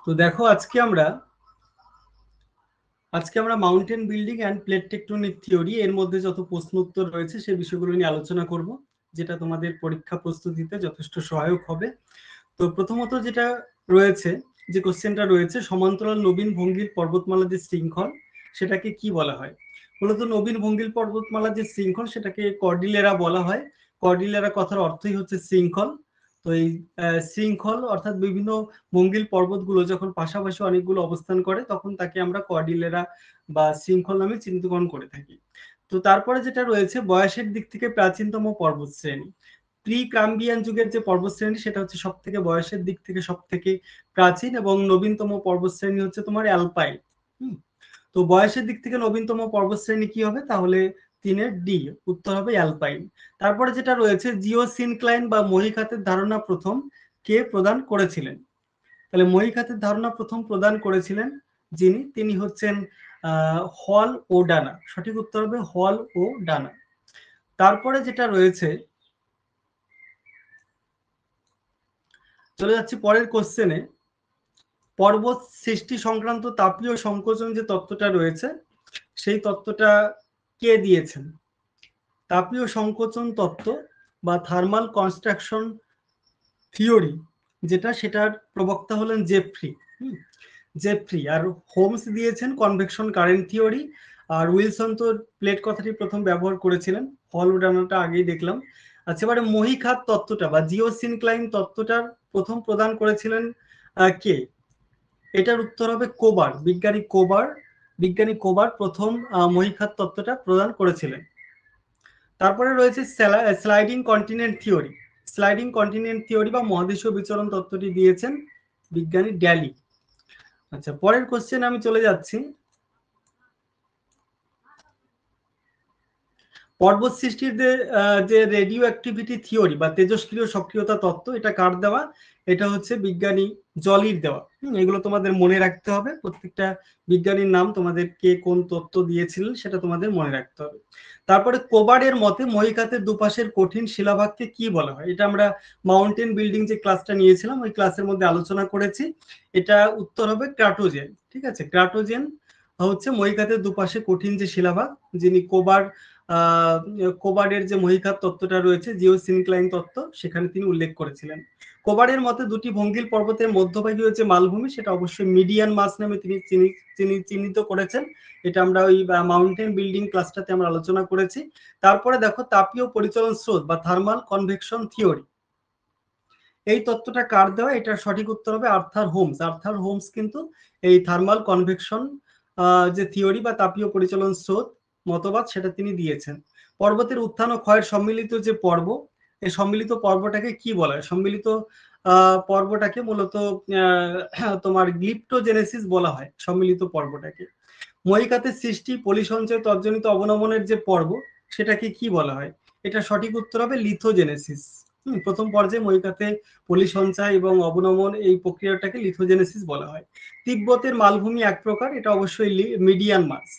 তো দেখো আজকে আমরা mountain building and plate tectonic theory এর মধ্যে যত প্রশ্ন উত্তর রয়েছে সেই বিষয়গুলো নিয়ে আলোচনা করব, যেটা তোমাদের পরীক্ষা প্রস্তুতিতে যথেষ্ট সহায়ক হবে। তো প্রথমত যেটা রয়েছে, যে কোশ্চেনটা রয়েছে, সমান্তরাল নবীন ভঙ্গির পর্বতমালা যে শৃঙ্খল সেটাকে কি বলা হয়? মূলত নবীন ভঙ্গির পর্বতমালা যে শৃঙ্খল সেটাকে কর্ডিলেরা বলা হয়। কর্ডিলেরা কথার অর্থই হচ্ছে শৃঙ্খল। তো এই শৃঙ্খল অর্থাৎ বিভিন্ন ভঙ্গিল পর্বতগুলো যখন পাশাপাশি অনেকগুলো অবস্থান করে তখন তাকে আমরা কর্ডিলেরা বা শৃঙ্খল নামে চিহ্নিতকরণ করে থাকি। তো তারপরে যেটা রয়েছে, বয়সের দিক থেকে প্রাচীনতম পর্বত শ্রেণী, প্রি ক্রাম্বিয়ান যুগের যে পর্বতশ্রেণী সেটা হচ্ছে সব থেকে বয়সের দিক থেকে সব থেকে প্রাচীন, এবং নবীনতম পর্বতশ্রেণী হচ্ছে তোমার অ্যালপাইন। তো বয়সের দিক থেকে নবীনতম পর্বতশ্রেণী কি হবে? তাহলে 3-এর ডি, উত্তর হবে অ্যালপাইন। তারপরে যেটা রয়েছে, জিওসিনক্লাইন বা মহিখাতের ধারণা প্রথম কে প্রদান করেছিলেন? তাহলে মহিখাতের ধারণা প্রথম প্রদান করেছিলেন তিনি হচ্ছেন হল ও ডানা। সঠিক উত্তর হবে হল ও ডানা। তারপরে যেটা রয়েছে, চলে যাচ্ছি পরের কোশ্চেনে। পর্বত সৃষ্টি সংক্রান্ত তাপীয় সংকোচন যে তত্ত্বটা রয়েছে সেই তত্ত্বটা কে দিয়েছেন? তাপীয় সংকোচন তত্ত্ব বা থার্মাল কনস্ট্রাকশন থিওরি সেটার প্রবক্তা হলেন জেফ্রি। জেফ্রি। আর হোমস দিয়েছেন কনভেকশন কারেন্ট থিওরি। আর উইলসন তো প্লেট কথাটি প্রথম ব্যবহার করেছিলেন। হল উডানোটা আগেই দেখলাম। আচ্ছা, এবারে মহিখাত তত্ত্বটা বা জিওসিনক্লাইন তত্ত্বটার প্রথম প্রদান করেছিলেন কে? এটার উত্তর হবে কোবার। বিজ্ঞানী কোবার প্রথম মহিখাত তত্ত্বটা প্রদান করেছিলেন। তারপরে রয়েছে sliding continent theory. Sliding continent theory বা মহাদেশীয় বিচরণ তত্ত্বটি দিয়েছেন বিজ্ঞানী ড্যালি। আচ্ছা, পরের কোশ্চেন আমি চলে যাচ্ছি। পর্বত সৃষ্টির যে রেডিও অ্যাক্টিভিটি থিওরি বা তেজস্ক্রিয় সক্রিয়তা তত্ত্ব, এটা কার দেওয়া? এটা হচ্ছে বিজ্ঞানী জলির দেওয়া। এগুলো তোমাদের মনে রাখতে হবে। প্রত্যেকটা বিজ্ঞানীর নাম তোমাদের কে কোন তত্ত্ব দিয়েছিলেন সেটা তোমাদের মনে রাখতে হবে। তারপরে কোবারের মতে মহিখাতের দুপাশের কঠিন শিলাভাগকে কি বলা হয়? এটা আমরা মাউন্টেন বিল্ডিং যে ক্লাসটা নিয়েছিলাম ওই ক্লাসের মধ্যে আলোচনা করেছি। এটা উত্তর হবে ক্রাটোজেন। ঠিক আছে, ক্রাটোজেন হচ্ছে মহিখাতের দুপাশে কঠিন যে শিলাভাগ, যিনি কোবারের যে মহিখাত তত্ত্বটা রয়েছে জিওসিনক্লাইন তত্ত্ব সেখানে তিনি উল্লেখ করেছিলেন। কোবারের মতে দুটি ভঙ্গিল পর্বতের মধ্যভাগী হচ্ছে মালভূমি, সেটা অবশ্যই মিডিয়ান মাস নামে তিনি চিহ্নিত করেছেন। এটা আমরা ওই মাউন্টেন বিল্ডিং ক্লাসটাতে আমরা আলোচনা করেছি। তারপরে দেখো তাপীয় পরিচলন স্রোত বা থার্মাল কনভেকশন থিওরি, এই তত্ত্বটা কার দেওয়া? এটার সঠিক উত্তর হবে আর্থার হোমস। আর্থার হোমস কিন্তু এই থার্মাল কনভেকশন যে থিওরি বা তাপীয় পরিচলন স্রোত মতবাদ সেটা তিনি দিয়েছেন। পর্বতের উত্থান ও ক্ষয়ের সম্মিলিত যে পর্ব, এই সম্মিলিত পর্বটাকে কি বলা হয়? সম্মিলিত পর্বটাকে মূলত তোমার গ্লিপ্টোজেনেসিস বলা হয় সম্মিলিত পর্বটাকে। মহিখাতের সৃষ্টি, পলি সঞ্চয়, তর্জনিত অবনমনের যে পর্ব সেটাকে কি বলা হয়? এটা সঠিক উত্তর হবে লিথোজেনেসিস। প্রথম পর্যায়ে মহিখাতে পলি সঞ্চয় এবং অবনমন এই প্রক্রিয়াটাকে লিথোজেনেসিস বলা হয়। তিব্বতের মালভূমি এক প্রকার, এটা অবশ্যই মিডিয়ান মাস।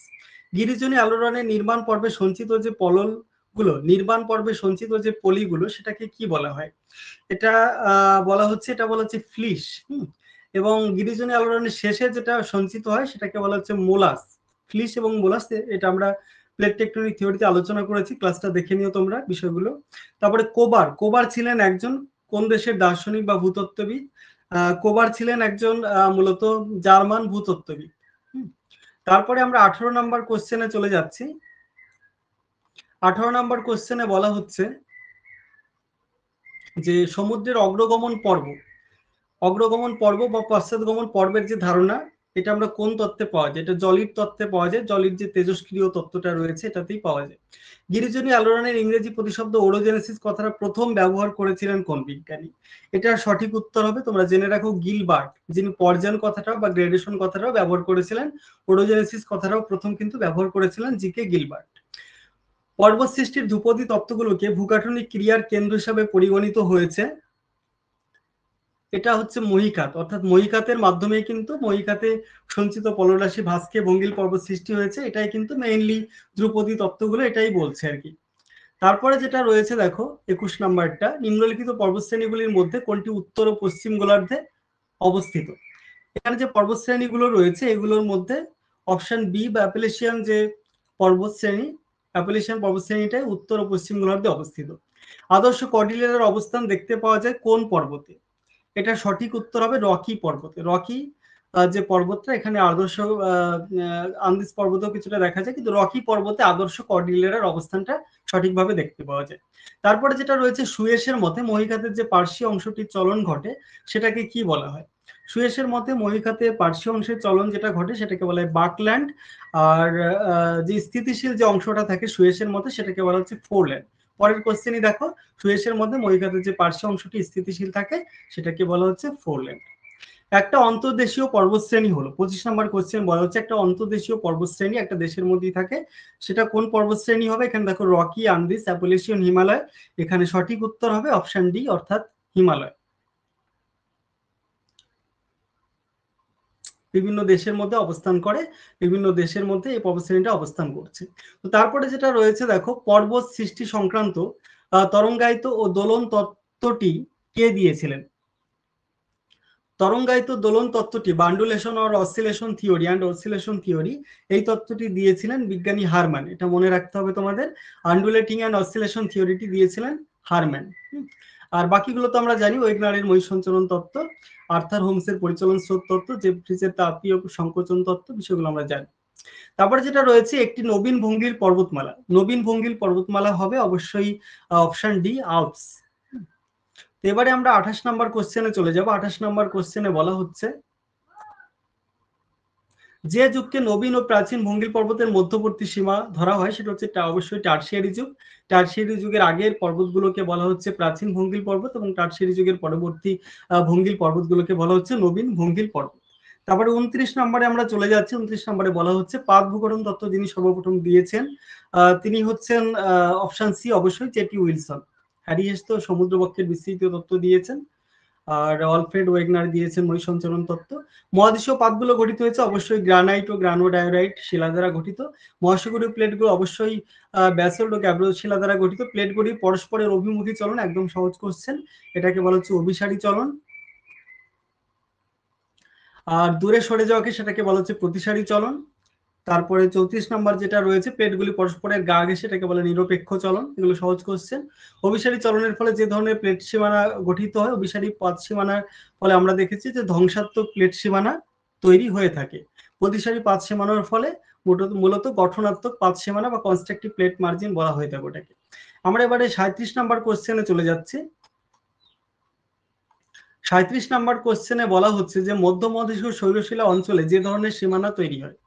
গিরিজনী আলোড়নের নির্মাণ পর্বে সঞ্চিত যে পলল গুলো, নির্মাণ পর্বে সঞ্চিত যে পলিগুলো সেটাকে কি বলা হয়? এটা বলা হচ্ছে ফ্লিশ। এবং গিরিজনী আলোড়নের শেষে যেটা সঞ্চিত হয় সেটাকে বলা হচ্ছে মোলাস। ফ্লিশ এবং মোলাস, এটা আমরা প্লেট টেকটনিক থিওরিতে আলোচনা করেছি, ক্লাসটা দেখে নিও তোমরা বিষয়গুলো। তারপরে কোবার ছিলেন একজন কোন দেশের দার্শনিক বা ভূতত্ত্ববিদ? কোবার ছিলেন একজন মূলত জার্মান ভূতত্ত্ববিদ। তারপরে আমরা 18 নম্বর কোশ্চেনে চলে যাচ্ছি। 18 নম্বর কোশ্চেনে বলা হচ্ছে যে সমুদ্রের অগ্রগমন পর্ব বা পশ্চাৎগমন পর্বের যে ধারণা, এটা আমরা কোন তত্ত্বে পাওয়া যায়? এটা জলির তত্ত্বে পাওয়া যায়। জলির যে তেজস্ক্রিয় তত্ত্বটা রয়েছে এটাতেই পাওয়া যায়। গিরিজনী আলোড়নের ইংরেজি প্রতিশব্দ ওরোজেনেসিস কথাটা প্রথম ব্যবহার করেছিলেন কোন বিজ্ঞানী? এটার সঠিক উত্তর হবে, তোমরা জেনে রাখো, গিলবার্ট, যিনি পর্যায়ন কথাটাও বা গ্রেডেশন কথাটাও ব্যবহার করেছিলেন। ওরোজেনেসিস কথাটাও প্রথম কিন্তু ব্যবহার করেছিলেন জিকে গিলবার্ট। পর্বত সৃষ্টির ধ্রুপদী তত্ত্বগুলোকে ভূগাঠনিক ক্রিয়ার কেন্দ্র হিসাবে পরিগণিত হয়েছে। এটা হচ্ছে মহিখাত, অর্থাৎ মহিখাতের মাধ্যমে কিন্তু মহিখাতে সঞ্চিত পলরাশি ভাস্কে ভঙ্গিল পর্বত সৃষ্টি হয়েছে। এটাই কিন্তু মেইনলি ধ্রুপদী তত্ত্বগুলো এটাই বলছে আর কি। তারপরে যেটা রয়েছে দেখো 21 নাম্বারটা, নিম্নলিখিত পর্বতশ্রেণীগুলির মধ্যে কোনটি উত্তর ও পশ্চিম গোলার্ধে অবস্থিত? এখানে যে পর্বতশ্রেণীগুলো রয়েছে এগুলোর মধ্যে অপশন বি বা অ্যাপেলেশিয়ান যে পর্বতশ্রেণী, অ্যাপেলেশিয়ান পর্বতশ্রেণীটাই উত্তর ও পশ্চিম গোলার্ধে অবস্থিত। আদর্শ কর্ডিলেরার অবস্থান দেখতে পাওয়া যায় কোন পর্বতে? এটা সঠিক উত্তর হবে রকি পর্বতে। রকি যে পর্বতটা, এখানে আদর্শ আন্দিজ পর্বতেও কিছুটা দেখা যায়, কিন্তু রকি পর্বতে আদর্শ কর্ডিলেরার অবস্থানটা সঠিকভাবে দেখতে পাওয়া যায়। তারপরে যেটা রয়েছে সুয়েসের মতে মহিখাতের যে পার্শ্বীয় অংশটির চলন ঘটে সেটাকে কি বলা হয়? সুয়েসের মতে মহিখাতের পার্শ্বীয় অংশের চলন যেটা ঘটে সেটাকে বলা হয় বাকল্যান্ড, আর যে স্থিতিশীল যে অংশটা থাকে সুয়েসের মতে সেটাকে বলা হচ্ছে ফোরল্যান্ড। পরের কোশ্চেনই দেখো, সুয়েসের মধ্যে মহিখাতের যে পার্শ্ব অংশটি স্থিতিশীল থাকে সেটাকে বলা হচ্ছে ফোরল্যান্ড। একটা অন্তর্দেশীয় পর্বতশ্রেণী হলো, 25 নম্বর কোশ্চেন বলা হচ্ছে একটা অন্তর্দেশীয় পর্বতশ্রেণী একটা দেশের মধ্যেই থাকে, সেটা কোন পর্বতশ্রেণী হবে? এখানে দেখো রকি, আন্দিজ, অ্যাপেলেশিয়ান, হিমালয়। এখানে সঠিক উত্তর হবে অপশন ডি অর্থাৎ হিমালয়। বিভিন্ন দেশের মধ্যে অবস্থান করে, বিভিন্ন দেশের মধ্যে এই পর্বতশ্রেণীটা অবস্থান করছে। তো তারপরে যেটা রয়েছে দেখো, পর্বত সৃষ্টি সংক্রান্ত তরঙ্গায়িত ও দোলন তত্ত্বটি কে দিয়েছিলেন? তরঙ্গায়িত দোলন তত্ত্বটি undulation or oscillation theory and oscillation theory, এই তত্ত্বটি দিয়েছিলেন বিজ্ঞানী হারম্যান। এটা মনে রাখতে হবে তোমাদের, আন্ডুলেটিং অ্যান্ড অসিলেশন থিওরিটি দিয়েছিলেন হারম্যান। আর বাকিগুলো তো আমরা জানি, ওয়েগনারের মহিসঞ্চরণ তত্ত্ব, আর্থার হোমসের পরিচলন স্রোত তত্ত্ব, জেফ্রিসের তাপীয় সংকোচন তত্ত্ব, বিষয়গুলো আমরা জানি। তারপরে যেটা রয়েছে একটি নবীন ভঙ্গির পর্বতমালা, নবীন ভঙ্গির পর্বতমালা হবে অবশ্যই অপশন ডি আল্পস। এবারে আমরা 28 নম্বর কোশ্চেনে চলে যাব। 28 নম্বর কোশ্চেনে বলা হচ্ছে যে যুগকে নবীন ও প্রাচীন ভঙ্গিল পর্বতের মধ্যবর্তী সীমা ধরা হয় সেটা হচ্ছে অবশ্যই টারশিয়ারি যুগ। টারশিয়ারি যুগের আগের পর্বতগুলোকে বলা হচ্ছে প্রাচীন ভঙ্গিল পর্বত, এবং টারশিয়ারি যুগের পরবর্তী ভঙ্গিল পর্বতগুলোকে বলা হচ্ছে নবীন ভঙ্গিল পর্বত। তারপরে 29 নম্বরে আমরা চলে যাচ্ছি। 29 নম্বরে বলা হচ্ছে পাদ ভূগঠন তত্ত্ব যিনি সর্বপ্রথম দিয়েছেন তিনি হচ্ছেন অপশন সি অবশ্যই জেটি উইলসন। হ্যারি হেস তো সমুদ্রবক্ষের বিস্তৃত তত্ত্ব দিয়েছেন, আর অলফ্রেড ওয়েগনার দিয়েছেন মহাসঞ্চরণ তত্ত্ব। মহাদেশীয় পাতগুলো গঠিত হয়েছে অবশ্যই গ্রানাইট ও গ্রানোডায়োরাইট শিলা দ্বারা গঠিত। মহাসাগরীয় প্লেটগুলো অবশ্যই ব্যাসল্ট ও গ্যাব্রো শিলা দ্বারা গঠিত। প্লেটগুলি পরস্পরের অভিমুখী চলন, একদম সহজ কোশ্চেন, এটাকে বলা হচ্ছে অভিসারী চলন। আর দূরে সরে যাওয়াকে সেটাকে বলা হচ্ছে প্রতিসারী চলন। তারপরে 34 নম্বর যেটা রয়েছে, প্লেটগুলি পরস্পরের গা ঘেঁষে, এটাকে বলে নিরপেক্ষ চলন। এগুলো সহজ কোশ্চেন। অভিসারী চলনের ফলে যে ধরনের প্লেট সীমানা গঠিত হয়, অভিসারী পথ সীমানার ফলে আমরা দেখেছি যে ধ্বংসাত্মক প্লেট সীমানা তৈরি হয়ে থাকে। প্রতিসারী পাত সীমানার ফলে মূলত গঠনাত্মক পাত সীমানা বা কনস্ট্রাকটিভ প্লেট মার্জিন বলা হয়ে থাকে ওটাকে। আমরা এবারে 37 নম্বর কোশ্চেনে চলে যাচ্ছি। 37 নম্বর কোশ্চেনে বলা হচ্ছে যে মধ্য মহাদেশীয় শৈলশিলা অঞ্চলে যে ধরনের সীমানা তৈরি হয়,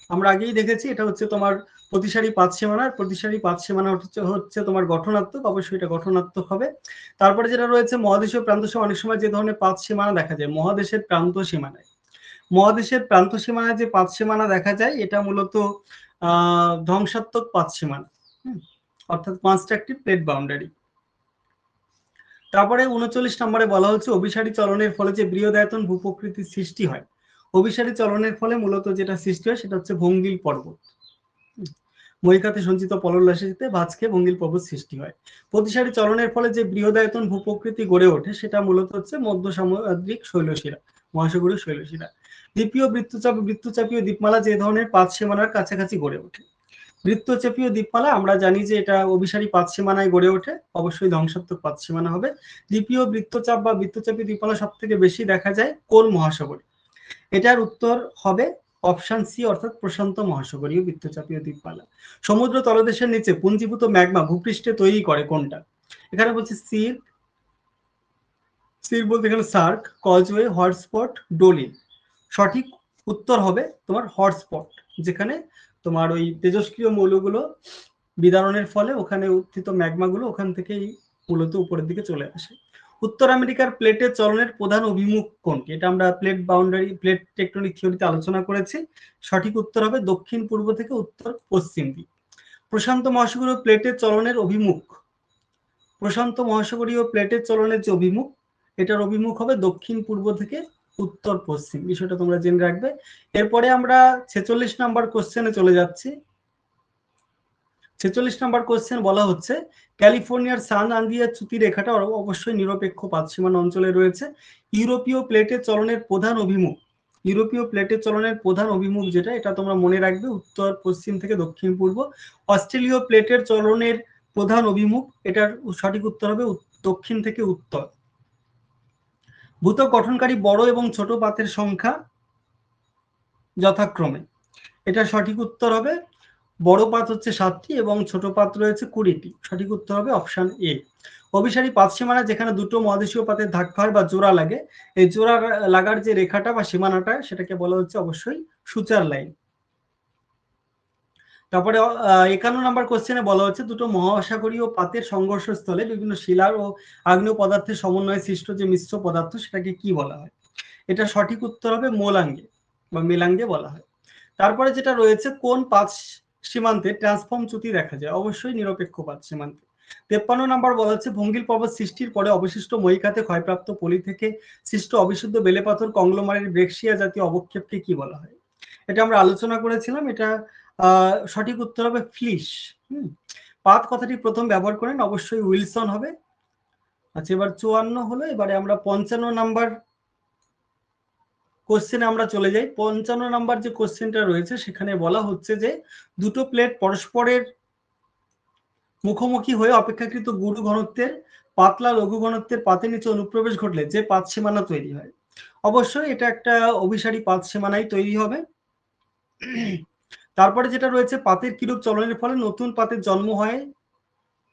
আমরা আগেই দেখেছি এটা হচ্ছে তোমার প্রতিসারী পাত সীমানা। প্রতিসারী পাত সীমানা হচ্ছে তোমার গঠনাত্মক, অবশ্যই এটা গঠনাত্মক হবে। তারপরে যেটা রয়েছে মহাদেশীয় প্রান্ত সীমা, অনেক সময় যে ধরনের পাত সীমানা দেখা যায় মহাদেশের প্রান্ত সীমানায়, মহাদেশের প্রান্ত সীমানায় যে পাত সীমানা দেখা যায় এটা মূলত ধ্বংসাত্মক পাত সীমানা, অর্থাৎ কনস্ট্রাকটিভ প্লেট বাউন্ডারি। তারপরে 39 নম্বরে বলা হচ্ছে অভিসারী চলনের ফলে যে বৃহদায়তন ভূপ্রকৃতির সৃষ্টি হয়, অভিসারী চলনের ফলে মূলত যেটা সৃষ্টি হয় সেটা হচ্ছে ভঙ্গিল পর্বত। মহিখাতে সঞ্চিত পললরাশিতে ভাঁজকে ভঙ্গিল পর্বত সৃষ্টি হয়। প্রতিসারী চলনের ফলে যে বৃহদায়তন ভূপ্রকৃতি গড়ে ওঠে সেটা মূলত হচ্ছে মধ্য সামুদ্রিক শৈলশিরা, মহাসাগরীয় শৈলশিরা। দ্বীপীয় বৃত্তচাপীয় দ্বীপমালা যে ধরনের পাত সীমানার কাছাকাছি গড়ে ওঠে। বৃত্তচাপীয় দ্বীপমালা আমরা জানি যে এটা অভিসারী পাত সীমানায় গড়ে ওঠে, অবশ্যই ধ্বংসাত্মক পাত সীমানা হবে। দ্বীপীয় বৃত্তচাপ বা বৃত্তচাপী দ্বীপমালা সব থেকে বেশি দেখা যায় কোন মহাসাগরে? এটার উত্তর হবে অপশন সি অর্থাৎ প্রশান্ত মহাসাগরীয় বৃত্তচাপীয় দ্বীপমালা। সমুদ্র তলদেশের নিচে পুঞ্জীভূত ম্যাগমা ভূপৃষ্ঠে তৈরি করে কোনটা? এখানে বলছে সির, সির বলতে এখানে সার্ক, কজওয়ে, হটস্পট, ডোলিন। সঠিক উত্তর হবে তোমার হটস্পট, যেখানে তোমার ওই তেজস্ক্রিয় মৌলগুলো বিদারণের ফলে ওখানে উত্থিত ম্যাগমাগুলো ওখান থেকেই মূলত উপরের দিকে চলে আসে। উত্তর আমেরিকার প্লেটের চলনের প্রধান অভিমুখ কোনটি? এটা আমরা প্লেট বাউন্ডারি প্লেট টেকটনিক থিওরিতে আলোচনা করেছি। সঠিক উত্তর হবে দক্ষিণ পূর্ব থেকে উত্তর পশ্চিম দিক। প্রশান্ত মহাসাগরীয় প্লেটের চলনের অভিমুখ, প্রশান্ত মহাসাগরীয় প্লেটের চলনের যে অভিমুখ, এটার অভিমুখ হবে দক্ষিণ পূর্ব থেকে উত্তর পশ্চিম। বিষয়টা তোমরা জেনে রাখবে। এরপরে আমরা 46 নম্বর কোশ্চেনে চলে যাচ্ছি। 46 নম্বর কোশ্চেন বলা হচ্ছে ক্যালিফোর্নিয়ার সান আন্দ্রিয়াস চ্যুতি রেখাটা অবশ্যই নিরপেক্ষ পাতসীমানা অঞ্চলে রয়েছে। ইউরোপীয় প্লেটের চলনের প্রধান অভিমুখ ইউরোপীয় প্লেটের চলনের প্রধান অভিমুখ যেটা, এটা তোমরা মনে রাখবে, উত্তর পশ্চিম থেকে দক্ষিণ পূর্ব। অস্ট্রেলীয় প্লেটের চলনের প্রধান অভিমুখ, এটার সঠিক উত্তর হবে দক্ষিণ থেকে উত্তর। ভূত্বক গঠনকারী বড় এবং ছোট পাতের সংখ্যা যথাক্রমে, এটা সঠিক উত্তর হবে বড় পাত হচ্ছে 7টি এবং ছোট পাত রয়েছে 20টি। সঠিক উত্তর হবে অপশন এ। অভিসারী পাত সীমানা যেখানে দুটো মহাদেশীয় পাতের ধাক্কা হয় বা জোড়া লাগে, এই জোড়া লাগার যে রেখাটা বা সীমানাটা, সেটাকে বলা হচ্ছে অবশ্যই সূচার লাইন। তারপরে 51 নম্বর কোশ্চেনে বলা হচ্ছে দুটো মহাসাগরীয় পাতের সংঘর্ষস্থলে বিভিন্ন শিলার ও আগ্নেয় পদার্থের সমন্বয়ে সৃষ্ট যে মিশ্র পদার্থ, সেটাকে কি বলা হয়? এটা সঠিক উত্তর হবে মোলাঙ্গে বা মেলাঙ্গে বলা হয়। তারপরে যেটা রয়েছে, কোন পাত সীমান্তে ট্রান্সফর্ম চ্যুতি দেখা যায়? অবশ্যই নিরপেক্ষ পাত সীমান্তে। 53 নম্বর বলা হচ্ছে ভঙ্গিল পর্বত সৃষ্টির পরে অবশিষ্ট মহীখাতে ক্ষয়প্রাপ্ত পলি থেকে সৃষ্ট অবিশুদ্ধ বেলে পাথর কংগ্লোমারেট ব্রেক্সিয়া জাতীয় অবক্ষেপকে কি বলা হয়? এটা আমরা আলোচনা করেছিলাম, এটা সঠিক উত্তর হবে ফ্লিশ। পাত কথাটি প্রথম ব্যবহার করেন অবশ্যই উইলসন হবে। আচ্ছা, এবার 54 হলো, এবারে আমরা 55 নাম্বার কোশ্চেনে আমরা চলে যাই। 55 নাম্বার যে কোশ্চেনটা রয়েছে, সেখানে বলা হচ্ছে যে দুটো প্লেট পরস্পরের মুখোমুখি হয়ে অপেক্ষাকৃত গুরু ঘনত্বের পাতলা লঘু ঘনত্বের পাতের নিচে অনুপ্রবেশ ঘটলে যে পাত সীমানা তৈরি হয়, অবশ্যই এটা একটা অভিসারী পাত সীমানাই তৈরি হবে। তারপরে যেটা রয়েছে, পাতের কিরূপ চলনের ফলে নতুন পাতের জন্ম হয়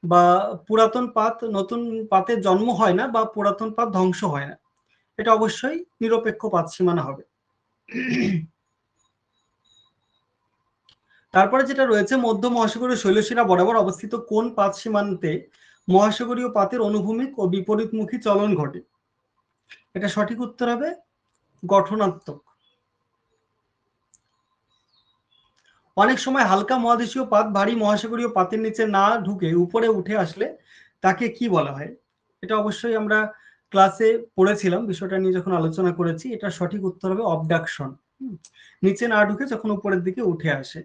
বা পুরাতন পাত, নতুন পাতের জন্ম হয় না বা পুরাতন পাত ধ্বংস হয় না, এটা অবশ্যই নিরপেক্ষ পাত সীমানা হবে। তারপরে যেটা রয়েছে, মধ্য মহাসাগরীয় শৈলশিরা বরাবর অবস্থিত কোন পাত সীমান্তে মহাসাগরীয় পাতের অনুভূমিক ও বিপরীতমুখী চলন ঘটে? এটা সঠিক উত্তর হবে গঠনাত্মক। অনেক সময় হালকা মহাদেশীয় পাত ভারী মহাসাগরীয় পাতের নিচে না ঢুকে উপরে উঠে আসলে তাকে কি বলা হয়? এটা অবশ্যই আমরা ক্লাসে পড়েছিলাম, বিষয়টা নিয়ে যখন আলোচনা করেছি। এটা সঠিক উত্তর হবে অবডাকশন। নিচে না ঢুকে যখন উপরের দিকে উঠে আসে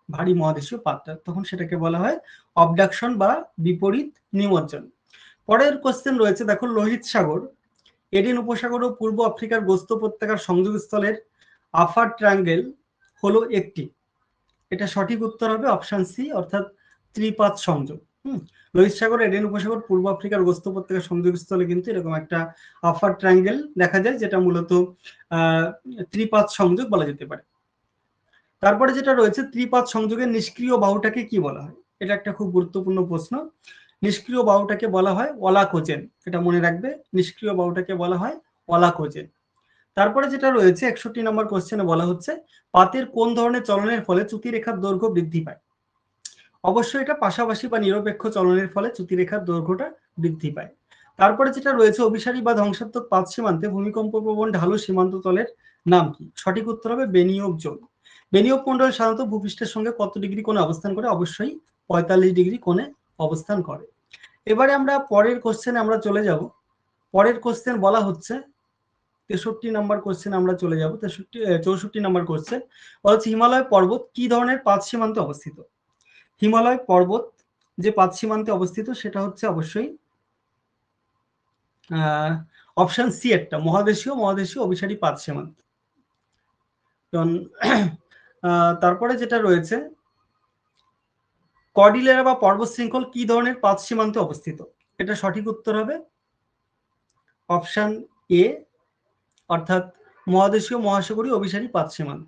ভারী মহাদেশীয় পাতটা, তখন সেটাকে বলা হয় অবডাকশন বা বিপরীত নিমজ্জন। পরের কোশ্চেন রয়েছে, দেখো, লোহিত সাগর, এডেন উপসাগর ও পূর্ব আফ্রিকার গোস্ত উপত্যকার সংযোগস্থলের আফার ট্রায়াঙ্গেল হলো একটি। এটা সঠিক উত্তর হবে অপশন সি, অর্থাৎ ত্রিপাত সংযোগ। লোহিত সাগর, এডেন উপসাগর, পূর্ব আফ্রিকার গোস্ত উপত্যকার সংযোগস্থলে কিন্তু এরকম একটা আফার ট্রায়াঙ্গেল দেখা যায়, যেটা মূলত ত্রিপাত সংযোগ বলা যেতে পারে। তারপরে যেটা রয়েছে, ত্রিপাত সংযোগের নিষ্ক্রিয় বাহুটাকে কি বলা হয়? এটা একটা খুব গুরুত্বপূর্ণ প্রশ্ন। নিষ্ক্রিয় বাহুটাকে বলা হয় অলাকোজেন, এটা মনে রাখবে, নিষ্ক্রিয় বাহুটাকে বলা হয় অলাকোজেন। তারপরে যেটা রয়েছে 61 নম্বর কোশ্চেনে বলা হচ্ছে পাতের কোন ধরনের চলনের ফলে চ্যুতিরেখার দৈর্ঘ্য বৃদ্ধি পায়? অবশ্যই এটা পাশাপাশি বা নিরপেক্ষ চলনের ফলে চ্যুতিরেখার দৈর্ঘ্যটা বৃদ্ধি পায়। তারপরে যেটা রয়েছে, অভিসারী বা ধ্বংসাত্মক পাত সীমান্তে ভূমিকম্প প্রবণ ঢালু সীমান্ত তলের নাম কি? সঠিক উত্তর হবে বেনিয়োগ জোন। বেনিয়োগ মন্ডল সাধারণত ভূপৃষ্ঠের সঙ্গে কত ডিগ্রি কোণে অবস্থান করে? অবশ্যই 45 ডিগ্রি কোণে অবস্থান করে। এবারে আমরা পরের কোশ্চেনে আমরা চলে যাব। পরের কোশ্চেন বলা হচ্ছে 63 নম্বর কোশ্চেন আমরা চলে যাব। 64 নম্বর কোশ্চেন বলা হচ্ছে হিমালয় পর্বত কি ধরনের পাত সীমান্তে অবস্থিত? হিমালয় পর্বত যে পাত সীমান্তে অবস্থিত, সেটা হচ্ছে অবশ্যই অপশন সি, একটা মহাদেশীয় অভিসারী পাত সীমান্ত। তারপরে যেটা রয়েছে, কর্ডিলেরা বা পর্বত শৃঙ্খল কি ধরনের পাত সীমান্তে অবস্থিত? এটা সঠিক উত্তর হবে অপশন এ, অর্থাৎ মহাদেশীয় মহাসাগরীয় অভিসারী পাত সীমান্ত।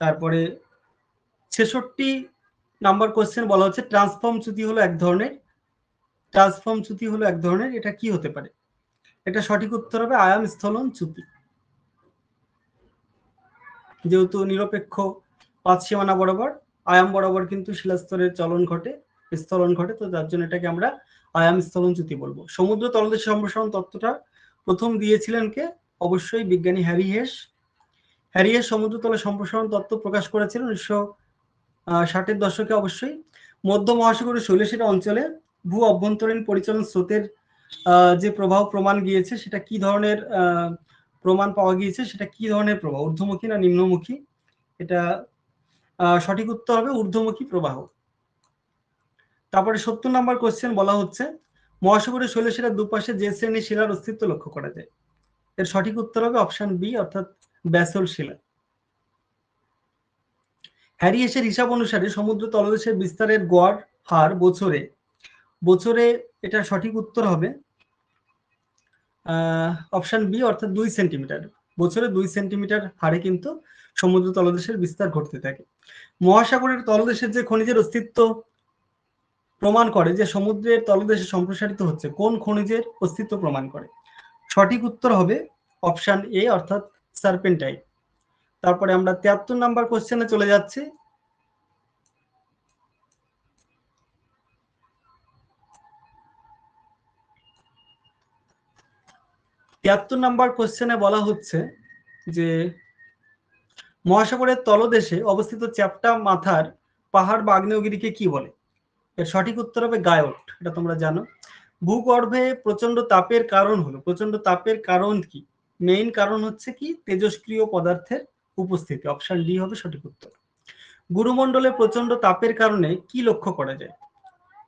তারপরে 66 নাম্বার কোশ্চেন বলা হচ্ছে ট্রান্সফর্ম চ্যুতি হলো এক ধরনের, এটা কি হতে পারে? এটা সঠিক উত্তর হবে আয়াম স্থলন চ্যুতি। যেহেতু নিরপেক্ষ পাত সীমানা বরাবর আয়াম বরাবর কিন্তু শিলাস্তরের স্থলন ঘটে, তো যার জন্য এটাকে আমরা আয়াম স্থলন চ্যুতি বলবো। সমুদ্র তলদেশ সম্প্রসারণ তত্ত্বটা প্রথম দিয়েছিলেন কে? অবশ্যই বিজ্ঞানী হ্যারি হেস। সমুদ্র তলে সম্প্রসারণ তত্ত্ব প্রকাশ করেছিলেন 1960-এর দশকে। অবশ্যই মধ্য মহাসাগরের শৈলশিরা অঞ্চলে ভূ অভ্যন্তরীণ পরিচালন স্রোতের যে প্রবাহ প্রমাণ গিয়েছে, সেটা কি ধরনের প্রমাণ পাওয়া গিয়েছে? সেটা কি ধরনের প্রবাহ, ঊর্ধ্বমুখী না নিম্নমুখী? এটা সঠিক উত্তর হবে ঊর্ধ্বমুখী প্রবাহ। তারপরে 70 নম্বর কোশ্চেন বলা হচ্ছে মহাসাগরীয় শৈলশিরার দুপাশে যে শ্রেণীর শিলার অস্তিত্ব লক্ষ্য করা যায়? এর সঠিক উত্তর হবে অপশন বি, অর্থাৎ ব্যাসল্ট শিলা। হ্যারিয়েসের হিসাব অনুসারে সমুদ্র তলদেশের বিস্তারের গড় হার বছরে বছরে এটা সঠিক উত্তর হবে অপশন বি অর্থাৎ 2 সেন্টিমিটার। বছরে 2 সেন্টিমিটার হারে কিন্তু সমুদ্র তলদেশের বিস্তার ঘটতে থাকে। মহাসাগরের তলদেশের যে খনিজের অস্তিত্ব প্রমাণ করে যে সমুদ্রের তলদেশে সম্প্রসারিত হচ্ছে, কোন খনিজের অস্তিত্ব প্রমাণ করে? সঠিক উত্তর হবে অপশন এ অর্থাৎ সার্পেন্টাইন। তারপরে আমরা 73 নাম্বার কোশ্চেনে চলে যাচ্ছি। 73 নাম্বার কোশ্চেনে বলা হচ্ছে যে মহাসাগরের তলদেশে অবস্থিত চ্যাপ্টা মাথার পাহাড় বা আগ্নেয়গিরিকে কি বলে? এর সঠিক উত্তর হবে গায়ট। এটা তোমরা জানো। ভূগর্ভে প্রচন্ড তাপের কারণ হলো, প্রচন্ড তাপের কারণ কি? মেইন কারণ হচ্ছে কি তেজস্ক্রিয় পদার্থের উপস্থিতি। অপশন ডি হবে সঠিক উত্তর। গুরুমণ্ডলে প্রচন্ড তাপের কারণে কি লক্ষ্য করা যায়?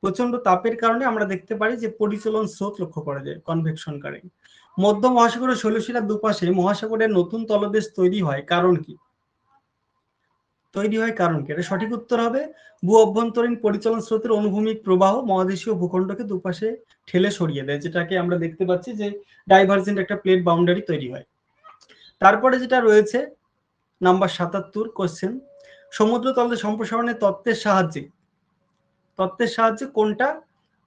প্রচন্ড তাপের কারণে আমরা দেখতে পারি যে পরিচলন স্রোত লক্ষ্য করা যায়, কনভেকশন কারেন্ট। মধ্য মহাসাগরের শৈলশিলার দুপাশে মহাসাগরের নতুন তলদেশ তৈরি হয় কারণ কি? তৈরি হয় কারণ কি? এটা সঠিক উত্তর হবে ভূ অভ্যন্তরীণ পরিচলন স্রোতের অনুভূমিক প্রবাহ মহাদেশীয় ভূখণ্ডকে দুপাশে ঠেলে সরিয়ে দেয়, যেটাকে আমরা দেখতে পাচ্ছি যে ডাইভার্জেন্ট একটা প্লেট বাউন্ডারি তৈরি হয়। তারপরে যেটা রয়েছে নাম্বার 77 কোশ্চেন, সমুদ্র তলে সম্প্রসারণের তত্ত্বের সাহায্যে কোনটা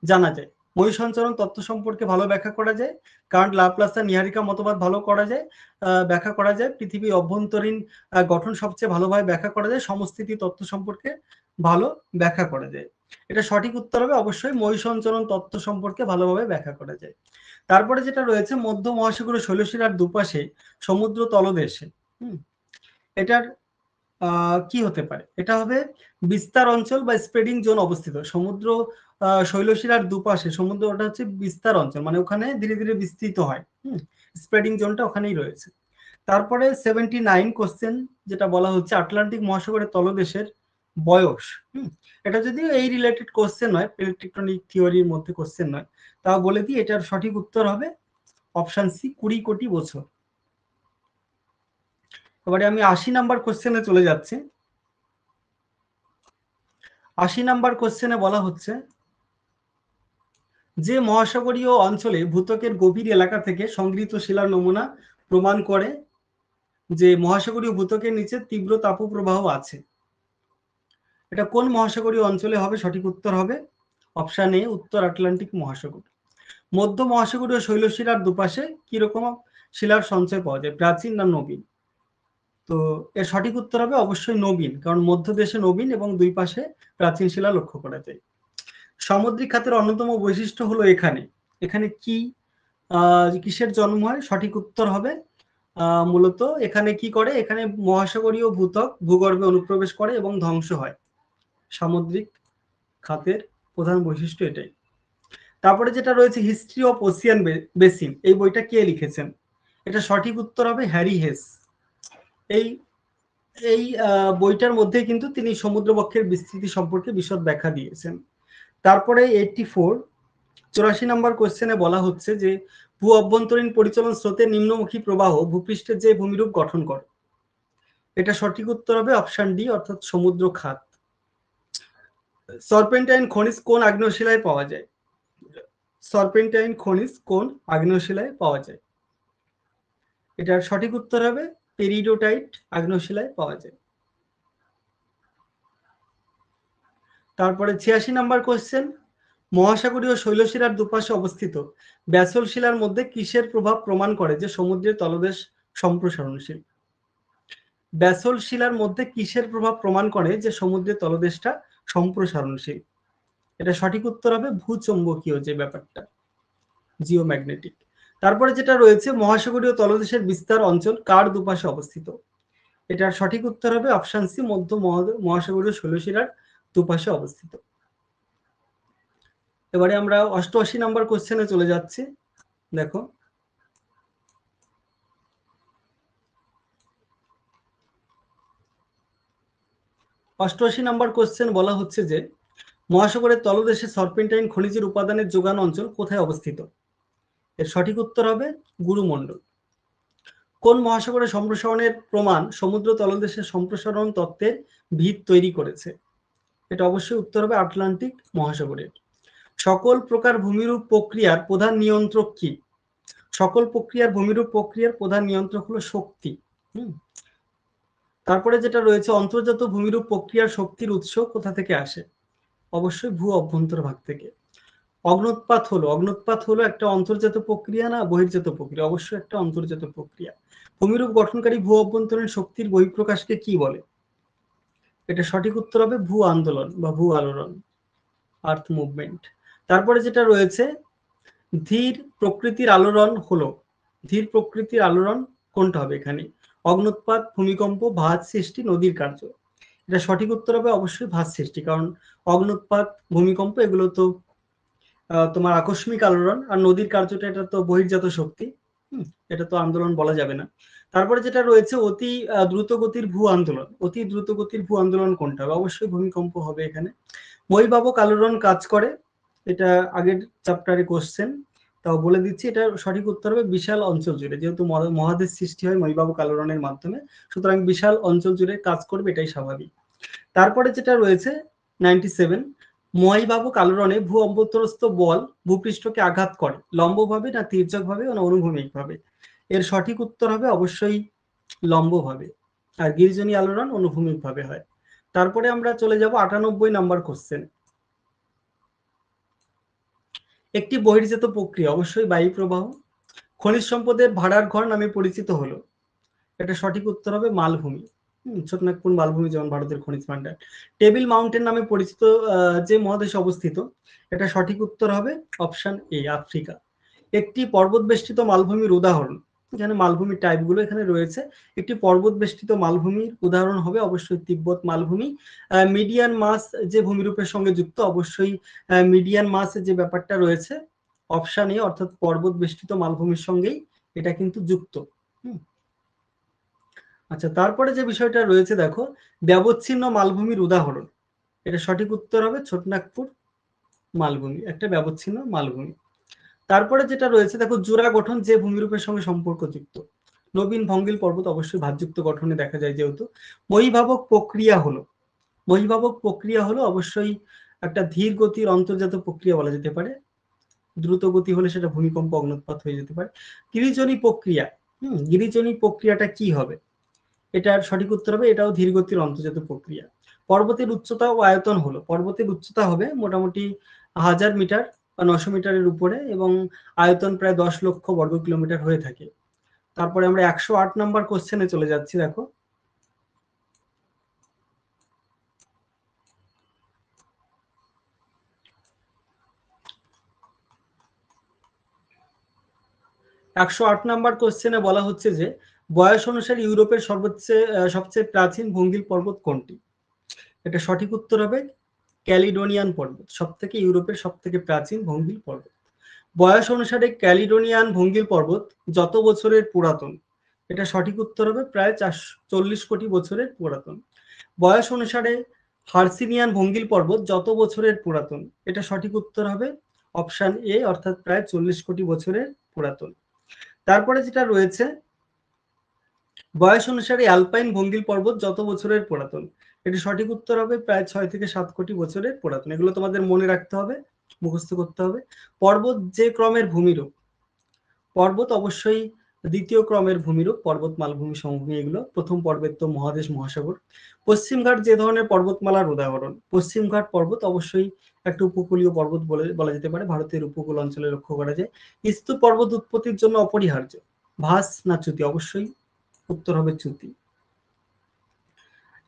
জানা যায়? ময়ূসঞ্চরণ তত্ত্ব সম্পর্কে ভালো ব্যাখ্যা করা যায়, কার্ল লাপ্লাস নিহারিকা মতবাদ ভালো করা যায়, ব্যাখ্যা করা যায়, পৃথিবীর অভ্যন্তরীণ গঠন সবচেয়ে ভালোভাবে ব্যাখ্যা করা যায়, সমস্থিতি তত্ত্ব সম্পর্কে ভালো ব্যাখ্যা করা যায়। এটা সঠিক উত্তর হবে অবশ্যই ময়ূসঞ্চরণ তত্ত্ব সম্পর্কে ভালোভাবে ব্যাখ্যা করা যায়। তারপরে যেটা রয়েছে মধ্য মহাসাগরের শৈলশিলার দুপাশে সমুদ্র তলদেশে এটার কি হতে পারে? এটা হবে বিস্তার অঞ্চল বা স্প্রেডিং জোন অবস্থিত। সমুদ্র শৈলশিলার দুপাশে সমুদ্র ওটা হচ্ছে বিস্তার অঞ্চল, মানে ওখানে ধীরে ধীরে বিস্তৃত হয়। স্প্রেডিং জোনটা ওখানেই রয়েছে। তারপরে 79 কোশ্চেন যেটা বলা হচ্ছে আটলান্টিক মহাসাগরের তলদেশের বয়স। এটা যদিও এই রিলেটেড কোশ্চেন নয়, প্লেট টেকটনিক থিওরির মধ্যে কোশ্চেন নয়, তাও বলে দিই এটার সঠিক উত্তর হবে অপশন সি 20 কোটি বছর। এবারে আমি 80 নাম্বার কোশ্চেনে চলে যাচ্ছি। 80 নাম্বার কোশ্চেনে বলা হচ্ছে যে মহাসাগরীয় অঞ্চলে ভূত্বকের গভীর এলাকা থেকে সংগৃহীত শিলার নমুনা প্রমাণ করে যে মহাসাগরীয় ভূত্বকের নিচে তীব্র তাপপ্রবাহ আছে। এটা কোন মহাসাগরীয় অঞ্চলে হবে? সঠিক উত্তর হবে অপশন এ উত্তর আটলান্টিক মহাসাগর। মধ্য মহাসাগরীয় শৈলশিলার দুপাশে কিরকম শিলার সঞ্চয় পাওয়া যায়, প্রাচীন না নবীন? তো এর সঠিক উত্তর হবে অবশ্যই নবীন, কারণ মধ্য দেশে নবীন এবং দুই পাশে প্রাচীন শিলা লক্ষ্য করা যায়। সামুদ্রিক খাতের অন্যতম বৈশিষ্ট্য হলো এখানে এখানে কি কিসের জন্ম হয়? সঠিক উত্তর হবে মূলত এখানে কি করে, এখানে মহাসাগরীয় ভূত্বক ভূগর্ভে অনুপ্রবেশ করে এবং ধ্বংস হয়। সামুদ্রিক খাতের প্রধান বৈশিষ্ট্য এটাই। তারপরে যেটা রয়েছে হিস্ট্রি অফ ওসিয়ান বেসিন, এই বইটা কে লিখেছেন? এটা সঠিক উত্তর হবে হ্যারি হেস। এই এই বইটার মধ্যে কিন্তু তিনি সমুদ্রবক্ষের বিস্তৃতি সম্পর্কে বিশদ ব্যাখ্যা দিয়েছেন। তারপরে 84 নাম্বার কোশ্চেনে বলা হচ্ছে যে ভূ অভ্যন্তরীণ পরিচলন স্রোতের নিম্নমুখী প্রবাহ ভূপৃষ্ঠের যে ভূমিরূপ গঠন করে। এটা সঠিক উত্তর হবে অপশন ডি অর্থাৎ সমুদ্র খাত। সার্পেন্টাইন খনিজ কোন আগ্নেয়শিলায় পাওয়া যায়? সার্পেন্টাইন খনিজ কোন আগ্নেয়শিলায় পাওয়া যায়? এটার সঠিক উত্তর হবে পেরিডোটাইট আগ্নেয়শিলায় পাওয়া যায়। তারপরে 86 নাম্বার কোশ্চেন, মহাসাগরীয় শৈলশিলার দুপাশে অবস্থিত ব্যাসল্ট শিলার মধ্যে কিসের প্রভাব প্রমাণ করে যে সমুদ্রের তলদেশ সম্প্রসারণশীল? ব্যাসল্ট শিলার মধ্যে কিসের প্রভাব প্রমাণ করে যে সমুদ্রের তলদেশটা সম্প্রসারণশীল? এটা সঠিক উত্তর হবে ভূচৌম্বকীয় যে ব্যাপারটা, জিওম্যাগনেটিক। তারপরে যেটা রয়েছে মহাসাগরীয় তলদেশের বিস্তার অঞ্চল কার দুপাশে অবস্থিত? এটার সঠিক উত্তর হবে অপশন সি মধ্য মহাসাগরীয় শৈলশিলার দুপাশে অবস্থিত। এবারে আমরা 88 নাম্বার কোশ্চেনে চলে যাচ্ছি। দেখো 88 নাম্বার কোশ্চেন বলা হচ্ছে যে মহাসাগরের তলদেশে সার্পেন্টাইন খনিজের উপাদানের যোগান অঞ্চল কোথায় অবস্থিত? এর সঠিক উত্তর হবে গুরুমণ্ডল। কোন মহাসাগরের সম্প্রসারণের প্রমাণ সমুদ্র তলদেশের সম্প্রসারণ তত্ত্বের ভিত তৈরি করেছে? এটা অবশ্যই উত্তর হবে আটলান্টিক মহাসাগরের। সকল প্রকার ভূমিরূপ প্রক্রিয়ার প্রধান নিয়ন্ত্রক কি? সকল প্রক্রিয়ার ভূমিরূপ প্রক্রিয়ার প্রধান নিয়ন্ত্রক হলো শক্তি। তারপরে যেটা রয়েছে, অন্তর্জাত ভূমিরূপ প্রক্রিয়ার শক্তির উৎস কোথা থেকে আসে? অবশ্যই ভূ অভ্যন্তরভাগ থেকে। অগ্নুৎপাত হলো একটা অন্তর্জাত প্রক্রিয়া না বহির্জাত প্রক্রিয়া? অবশ্যই একটা অন্তর্জাত প্রক্রিয়া। ভূমিরূপ গঠনকারী ভূ অভ্যন্তরীণ শক্তির বহিঃপ্রকাশকে কি বলে? এটা সঠিক উত্তর হবে ভূ আন্দোলন বা ভূ আলোড়ন, আর্থ মুভমেন্ট। তারপরে যেটা রয়েছে, ধীর প্রকৃতির আলোড়ন হলো, ধীর প্রকৃতির আলোড়ন কোনটা হবে এখানে? অগ্নুৎপাত, ভূমিকম্প, ভাঁজ সৃষ্টি, নদীর কার্য। এটা সঠিক উত্তর হবে অবশ্যই ভাঁজ সৃষ্টি, কারণ অগ্নুৎপাত, ভূমিকম্প এগুলো তো তোমার আকস্মিক আলোড়ন, আর নদীর কার্যটা এটা তো বহির্জাত শক্তি, এটা তো আন্দোলন বলা যাবে না। তারপরে যেটা রয়েছে, অতি দ্রুত গতির ভূ আন্দোলন, অতি দ্রুত গতির ভূ আন্দোলন কোনটা হবে? অবশ্যই ভূমিকম্প হবে এখানে। মহিবাবক আলোড়ন কাজ করে, এটা আগের চ্যাপ্টারে কোশ্চেন, তাও বলে দিচ্ছি, এটা সঠিক উত্তর হবে বিশাল অঞ্চল জুড়ে, যেহেতু মহাদেশ সৃষ্টি হয় মহিবাবক আলোড়নের মাধ্যমে, সুতরাং বিশাল অঞ্চল জুড়ে কাজ করবে, এটাই স্বাভাবিক। তারপরে যেটা রয়েছে 97, মহিবাবক আলোড়নে ভূ অভ্যন্তরস্থ বল ভূপৃষ্ঠকে আঘাত করে লম্বভাবে না তির্যকভাবে না অনুভূমিকভাবে? এর সঠিক উত্তর হবে অবশ্যই লম্বভাবে, আর গিরিজনী আলোড়ন অনুভূমিকভাবে হয়। তারপরে আমরা চলে যাব 98 নাম্বার কোশ্চেন। একটি বহির্জাত প্রক্রিয়া, অবশ্যই বায়ু প্রবাহ, খনিজ সম্পদের ভাড়ার ঘর নামে পরিচিত হলো। এটা সঠিক উত্তর হবে মালভূমি। ছোটনাগপুর মালভূমি যেমন ভারতের খনিজ ভান্ডার। টেবিল মাউন্টেন নামে পরিচিত যে মহাদেশে অবস্থিত, এটা সঠিক উত্তর হবে অপশন এ, আফ্রিকা। একটি পর্বত বেষ্টিত মালভূমির উদাহরণ, এখানে মালভূমির টাইপগুলো এখানে রয়েছে। একটি পর্বত বেষ্টিত মালভূমির উদাহরণ হবে অবশ্যই তিব্বত মালভূমি। মিডিয়ান মাস যে ভূমিরূপের সঙ্গে যুক্ত, অবশ্যই মিডিয়ান মাস যে ব্যাপারটা রয়েছে অপশন এ, অর্থাৎ পর্বত বেষ্টিত মালভূমির সঙ্গেই এটা কিন্তু যুক্ত। আচ্ছা, তারপরে যে বিষয়টা রয়েছে দেখো, ব্যবচ্ছিন্ন মালভূমির উদাহরণ, এটা সঠিক উত্তর হবে ছোটনাগপুর মালভূমি, একটা ব্যবচ্ছিন্ন মালভূমি। তারপরে যেটা রয়েছে দেখো, জোড়া গঠন যে ভূমিরূপের সঙ্গে সম্পর্কযুক্ত, নবীন ভঙ্গিল পর্বত অবশ্যই ভাঁজযুক্ত গঠনে দেখা যায় যেহেতু। মহিভাবক প্রক্রিয়া হলো, মহিভাবক প্রক্রিয়া হলো অবশ্যই একটা ধীর গতির অন্তর্জাত প্রক্রিয়া বলা যেতে পারে, দ্রুত গতি হলে সেটা ভূমিকম্প অগ্নুৎপাত হয়ে যেতে পারে। গিরিজনী প্রক্রিয়া, গিরিজনী প্রক্রিয়াটা কি হবে? এটার সঠিক উত্তর হবে এটাও ধীরগতির অন্তর্জাত প্রক্রিয়া। পর্বতের উচ্চতা ও আয়তন হলো, পর্বতের উচ্চতা হবে মোটামুটি 1000 মিটার বা 900 মিটারের উপরে, এবং আয়তন প্রায় 10 লক্ষ বর্গ কিলোমিটার হয়ে থাকে। তারপরে আমরা 108 নাম্বার কোশ্চেনে চলে যাচ্ছি। দেখো, একশো আট নাম্বার কোশ্চেনে বলা হচ্ছে যে বয়স অনুসারে ইউরোপের সবচেয়ে প্রাচীন ভঙ্গিল পর্বত কোনটি? এটা সঠিক উত্তর হবে ক্যালিডোনিয়ান পর্বত, ইউরোপের সব থেকে প্রাচীন ভঙ্গিল পর্বত। বয়স অনুসারে ক্যালিডোনিয়ান ভঙ্গিল পর্বত যত বছরের পুরাতন? এটা সঠিক উত্তর হবে প্রায় 40 কোটি বছরের পুরাতন। বয়স অনুসারে হার্সিনিয়ান ভঙ্গিল পর্বত যত বছরের পুরাতন? এটা সঠিক উত্তর হবে অপশন এ, অর্থাৎ প্রায় 40 কোটি বছরের পুরাতন। তারপরে যেটা রয়েছে, বয়স অনুসারে অ্যালপাইন ভঙ্গিল পর্বত যত বছরের পুরাতন? এটি সঠিক উত্তর হবে প্রায় 6 থেকে 7 কোটি বছরের পুরাতন। এগুলো তোমাদের মনে রাখতে হবে, মুখস্থ করতে হবে। পর্বত যে ক্রমের ভূমিরূপ, পর্বত অবশ্যই দ্বিতীয় ক্রমের ভূমিরূপ, পর্বত মালভূমি সমভূমি এগুলো। প্রথম পর্বত তো মহাদেশ মহাসাগর। পশ্চিমঘাট যে ধরনের পর্বতমালার উদাহরণ? পশ্চিমঘাট পর্বত অবশ্যই একটা উপকূলীয় পর্বত বলা যেতে পারে, ভারতের উপকূল অঞ্চলে লক্ষ্য করা যায়। স্তূপ পর্বত উৎপত্তির জন্য অপরিহার্য, ভাস না চ্যুতি? অবশ্যই উত্তর হবে চ্যুতি।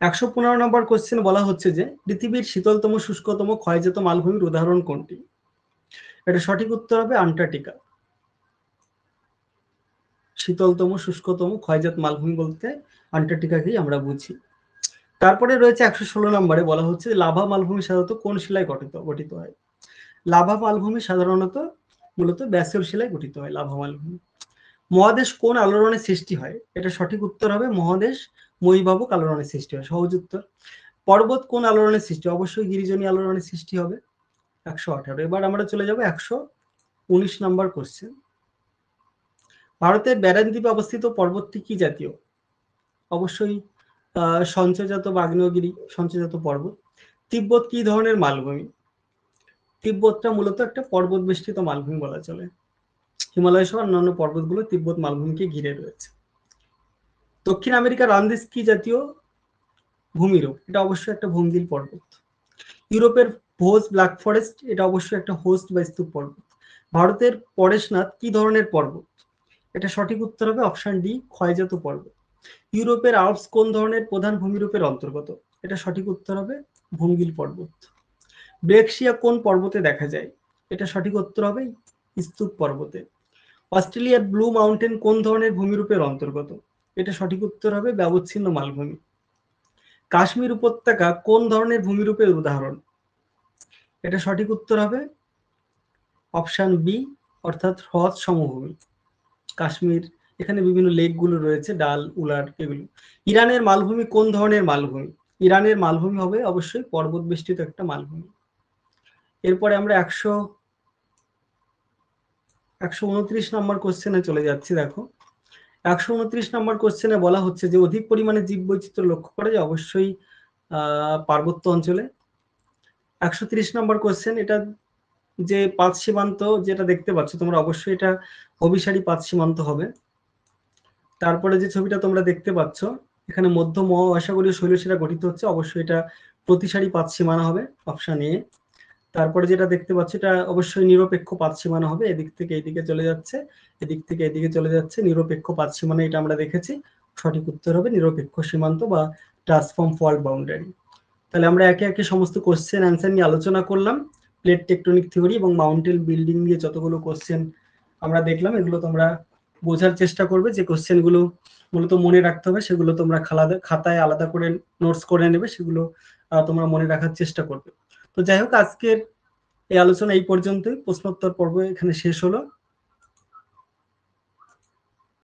115 নম্বর কোশ্চেন বলা হচ্ছে যে পৃথিবীর শীতলতম শুষ্কতম ক্ষয়জাত মালভূমির উদাহরণ কোনটি? এটা সঠিক উত্তর হবে আন্টার্কটিকা। শীতলতম শুষ্কতম ক্ষয়জাত মালভূমি বলতে আন্টার্কটিকাকেই আমরা বুঝি। তারপরে রয়েছে 116 নম্বরে বলা হচ্ছে লাভা মালভূমি সাধারণত কোন শিলায় গঠিত হয়? লাভা মালভূমি সাধারণত মূলত ব্যাসল্ট শিলায় গঠিত হয় লাভা মালভূমি। মহাদেশ কোন আলোড়নের সৃষ্টি হয়? এটা সঠিক উত্তর হবে মহাদেশ মহিভাবক আলোড়নের সৃষ্টি হয়, সহজ উত্তর। পর্বত কোন আলোড়নের সৃষ্টি? অবশ্যই গিরিজনী আলোড়নের সৃষ্টি হবে। 118। এবার আমরা চলে যাব 119 নাম্বার কোশ্চেন। ভারতের ব্যারান দ্বীপে অবস্থিত পর্বতটি কি জাতীয়? অবশ্যই সঞ্চয়জাত বা আগ্নেয়গিরি সঞ্চয়জাত পর্বত। তিব্বত কি ধরনের মালভূমি? তিব্বতটা মূলত একটা পর্বত বেষ্টিত মালভূমি বলা চলে। হিমালয় সহ অন্যান্য পর্বতগুলো তিব্বত মালভূমিকে ঘিরে রয়েছে। দক্ষিণ আমেরিকার আন্দিজ কি জাতীয় ভূমিরূপ? এটা অবশ্যই একটা ভঙ্গিল পর্বত। ইউরোপের ভোজ ব্ল্যাক ফরেস্ট এটা অবশ্যই একটা হোস্ট বা স্তূপ পর্বত। ভারতের পরেশনাথ কি ধরনের পর্বত? এটা সঠিক উত্তর হবে অপশন ডি, ক্ষয়জাত পর্বত। ইউরোপের আল্পস কোন ধরনের প্রধান ভূমিরূপের অন্তর্গত? এটা সঠিক উত্তর হবে ভঙ্গিল পর্বত। ব্রেক্সিয়া কোন পর্বতে দেখা যায়? এটা সঠিক উত্তর হবে স্তূপ পর্বতে। অস্ট্রেলিয়ার ব্লু মাউন্টেন কোন ধরনের ভূমিরূপের অন্তর্গত? এটা সঠিক উত্তর হবে ব্যবচ্ছিন্ন মালভূমি। কাশ্মীর উপত্যকা কোন ধরনের ভূমিরূপের উদাহরণ? এটা সঠিক উত্তর হবে অপশন বি, অর্থাৎ হ্রদ সমভূমি। কাশ্মীর, এখানে বিভিন্ন লেকগুলো রয়েছে, ডাল, উলার, এগুলো। ইরানের মালভূমি কোন ধরনের মালভূমি? ইরানের মালভূমি হবে অবশ্যই পর্বত বেষ্টিত একটা মালভূমি। এরপরে আমরা 129 নম্বর কোশ্চেনে চলে যাচ্ছি। দেখো 129 নম্বর কোশ্চেনে বলা হচ্ছে যে অধিক পরিমাণে জীববৈচিত্র্য লক্ষ্য করা যায় অবশ্যই পার্বত্য অঞ্চলে। 130 নম্বর কোশ্চেন, এটা যে পাঁচ সীমান্ত যেটা দেখতে পাচ্ছ তোমরা, অবশ্যই এটা অভিসারী পাঁচ সীমান্ত হবে। তারপরে যে ছবিটা তোমরা দেখতে পাচ্ছ এখানে মধ্য মহাসাগরীয় শৈলশিরা গঠিত হচ্ছে, অবশ্যই এটা প্রতিসারী পাঁচ সীমানা হবে, অপশন এ। তারপরে যেটা দেখতে পাচ্ছ এটা অবশ্যই নিরপেক্ষ পাঁচ সীমানা হবে, এদিক থেকে এইদিকে চলে যাচ্ছে, এদিক থেকে এদিকে চলে যাচ্ছে, নিরপেক্ষ পাঁচ সীমানা, এটা আমরা দেখেছি। সঠিক উত্তর হবে নিরপেক্ষ সীমান্ত বা ট্রান্সফর্ম ফল্ট বাউন্ডারি। তাহলে আমরা একে একে সমস্ত কোশ্চেন অ্যান্সার নিয়ে আলোচনা করলাম। প্লেট টেকটনিক থিওরি এবং মাউন্টেন বিল্ডিং নিয়ে যতগুলো কোশ্চেন আমরা দেখলাম, এগুলো তোমরা বোঝার চেষ্টা করবে। যে কোশ্চেনগুলো মূলত মনে রাখতে হবে সেগুলো তোমরা খাতায় আলাদা করে নোটস করে নেবে, সেগুলো তোমরা মনে রাখার চেষ্টা করবে। তো যাই হোক, আজকের এই আলোচনা এই পর্যন্তই। প্রশ্নোত্তর পর্ব এখানে শেষ হলো।